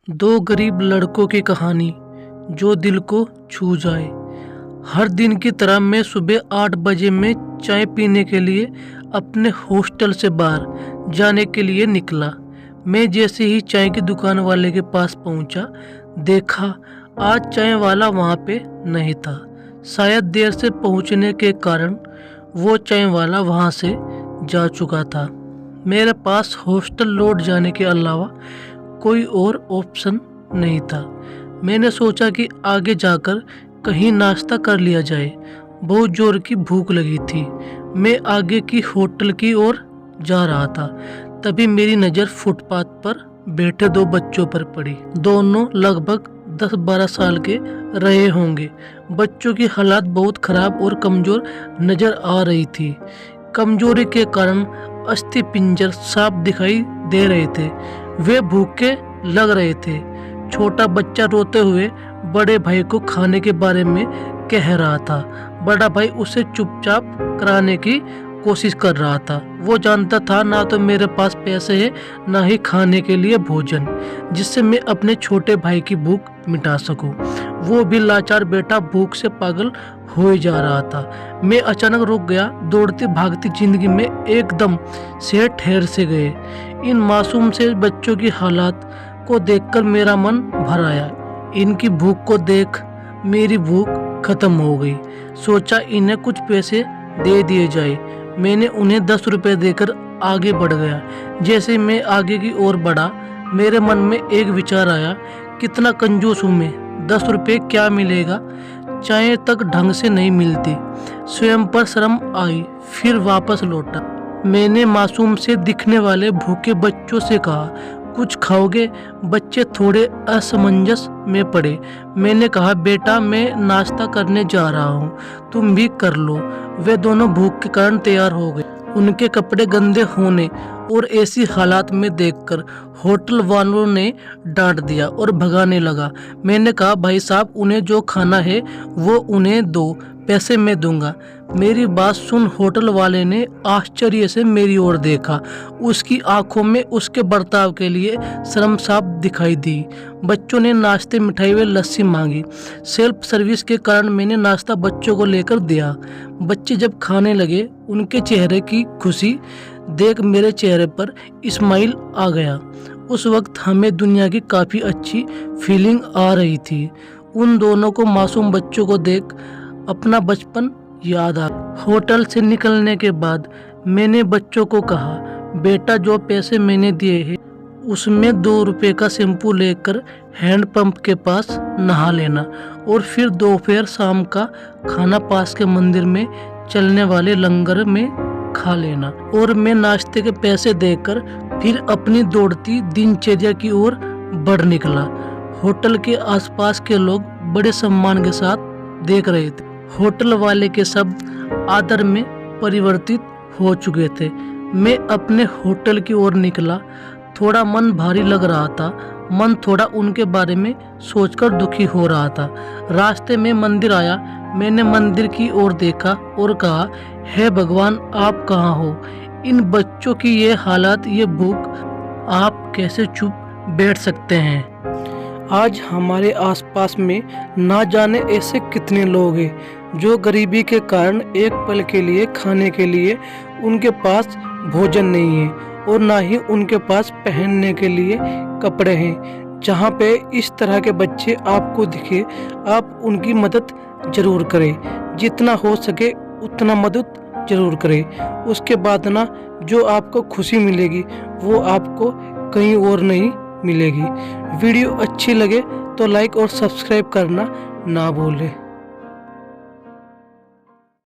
दो गरीब लड़कों की कहानी जो दिल को छू जाए। हर दिन की तरह मैं सुबह 8 बजे में चाय पीने के लिए अपने हॉस्टल से बाहर जाने के लिए निकला। मैं जैसे ही चाय की दुकान वाले के पास पहुंचा, देखा आज चाय वाला वहां पे नहीं था। शायद देर से पहुंचने के कारण वो चाय वाला वहां से जा चुका था। मेरे पास हॉस्टल लौट जाने के अलावा कोई और ऑप्शन नहीं था। मैंने सोचा कि आगे जाकर कहीं नाश्ता कर लिया जाए। बहुत जोर की भूख लगी थी। मैं आगे की होटल की ओर जा रहा था, तभी मेरी नज़र फुटपाथ पर बैठे दो बच्चों पर पड़ी। दोनों लगभग 10-12 साल के रहे होंगे। बच्चों की हालत बहुत खराब और कमज़ोर नज़र आ रही थी। कमजोरी के कारण अस्थि पिंजर साफ दिखाई दे रहे थे। वे भूखे लग रहे थे। छोटा बच्चा रोते हुए बड़े भाई को खाने के बारे में कह रहा था। बड़ा भाई उसे चुपचाप कराने की कोशिश कर रहा था। वो जानता था ना तो मेरे पास पैसे है, ना ही खाने के लिए भोजन जिससे मैं अपने छोटे भाई की भूख मिटा सकूं। वो भी लाचार बेटा भूख से पागल हो जा रहा था। मैं अचानक रुक गया। दौड़ती भागती जिंदगी में एकदम से ठहर से गए। इन मासूम से बच्चों की हालात को देखकर मेरा मन भर आया। इनकी भूख को देख मेरी भूख खत्म हो गई। सोचा इन्हें कुछ पैसे दे दिए जाए। मैंने उन्हें 10 रुपए देकर आगे बढ़ गया। जैसे मैं आगे की ओर बढ़ा, मेरे मन में एक विचार आया, कितना कंजूस हूँ मैं। 10 रुपए क्या मिलेगा, चाय तक ढंग से नहीं मिलती। स्वयं पर शर्म आई, फिर वापस लौटा। मैंने मासूम से दिखने वाले भूखे बच्चों से कहा, कुछ खाओगे? बच्चे थोड़े असमंजस में पड़े। मैंने कहा, बेटा मैं नाश्ता करने जा रहा हूँ, तुम भी कर लो। वे दोनों भूख के कारण तैयार हो गए। उनके कपड़े गंदे होने और ऐसी हालात में देखकर होटल वालों ने डांट दिया और भगाने लगा। मैंने कहा, भाई साहब उन्हें जो खाना है वो उन्हें दो, पैसे मैं दूंगा। मेरी बात सुन होटल वाले ने आश्चर्य से मेरी ओर देखा। उसकी आंखों में उसके बर्ताव के लिए शर्म साफ दिखाई दी। बच्चों ने नाश्ते, मिठाई व लस्सी मांगी। सेल्फ सर्विस के कारण मैंने नाश्ता बच्चों को लेकर दिया। बच्चे जब खाने लगे, उनके चेहरे की खुशी देख मेरे चेहरे पर स्माइल आ गया। उस वक्त हमें दुनिया की काफ़ी अच्छी फीलिंग आ रही थी। उन दोनों को, मासूम बच्चों को देख अपना बचपन याद आ। होटल से निकलने के बाद मैंने बच्चों को कहा, बेटा जो पैसे मैंने दिए हैं उसमें 2 रुपए का शैम्पू लेकर हैंडपंप के पास नहा लेना और फिर दोपहर शाम का खाना पास के मंदिर में चलने वाले लंगर में खा लेना। और मैं नाश्ते के पैसे देकर फिर अपनी दौड़ती दिनचर्या की ओर बढ़ निकला। होटल के आसपास के लोग बड़े सम्मान के साथ देख रहे थे। होटल वाले के शब्द आदर में परिवर्तित हो चुके थे। मैं अपने होटल की ओर निकला। थोड़ा मन भारी लग रहा था। मन थोड़ा उनके बारे में सोचकर दुखी हो रहा था। रास्ते में मंदिर आया। मैंने मंदिर की ओर देखा और कहा, हे भगवान आप कहाँ हो? इन बच्चों की ये हालत, ये भूख, आप कैसे चुप बैठ सकते हैं? आज हमारे आसपास में ना जाने ऐसे कितने लोग हैं जो गरीबी के कारण एक पल के लिए खाने के लिए उनके पास भोजन नहीं है और ना ही उनके पास पहनने के लिए कपड़े हैं। जहाँ पे इस तरह के बच्चे आपको दिखे, आप उनकी मदद जरूर करें। जितना हो सके उतना मदद जरूर करें। उसके बाद ना जो आपको खुशी मिलेगी वो आपको कहीं और नहीं मिलेगी। वीडियो अच्छी लगे तो लाइक और सब्सक्राइब करना ना भूलें।